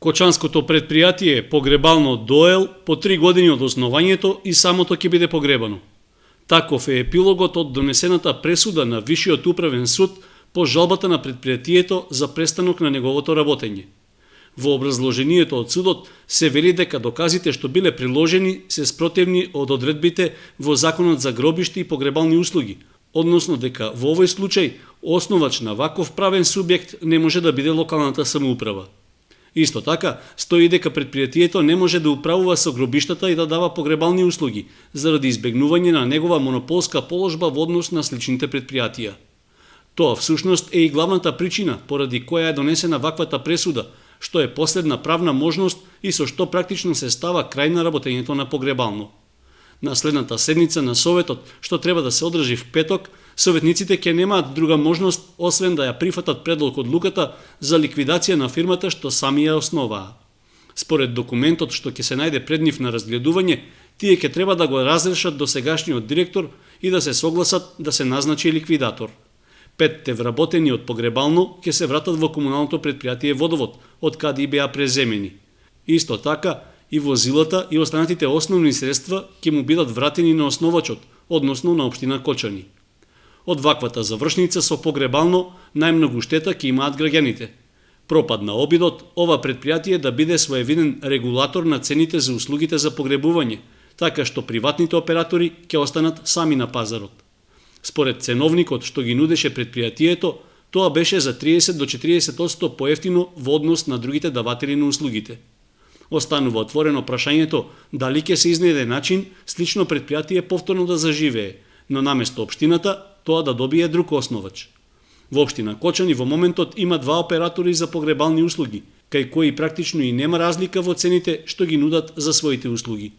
Кочанското предпријатие погребално ДОЕЛ по 3 години од основањето и самото ќе биде погребано. Таков е епилогот од донесената пресуда на Висшиот управен суд по жалбата на предпријатието за престанок на неговото работење. Во образложението од судот се вели дека доказите што биле приложени се спротивни од одредбите во Законот за гробишти и погребални услуги, односно дека во овој случај основач на ваков правен субјект не може да биде локалната самоуправа. Исто така, стои дека предпријатието не може да управува со гробиштата и да дава погребални услуги, заради избегнување на негова монополска положба во однос на сличните предпријатија. Тоа всушност е и главната причина поради која е донесена ваквата пресуда, што е последна правна можност и со што практично се става крај на работењето на погребално. На следната седница на Советот, што треба да се одржи в петок, советниците ќе немаат друга можност освен да ја прифатат предлог одлуката за ликвидација на фирмата што сами ја основаа. Според документот што ќе се најде пред нив на разгледување, тие ќе треба да го разрешат досегашниот директор и да се согласат да се назначи ликвидатор. 5 вработени од погребално ќе се вратат во комуналното предпријатие Водовод, од каде и беа преземени. Исто така, и возилата и останатите основни средства ќе му бидат вратени на основачот, односно на општина Кочани. Од ваквата завршница со погребално најмногу штета ќе имаат граѓаните. Пропад на обидот ова предпријатие да биде своевиден регулатор на цените за услугите за погребување, така што приватните оператори ќе останат сами на пазарот. Според ценовникот што ги нудеше предпријатието, тоа беше за 30 до 40% поевтино во однос на другите даватели на услугите. Останува отворено прашањето дали ќе се изнајде начин слично предпријатие повторно да заживее, но наместо општината тоа да добие друг основач. Во општина Кочани во моментот има 2 оператори за погребални услуги, кај кои практично и нема разлика во цените што ги нудат за своите услуги.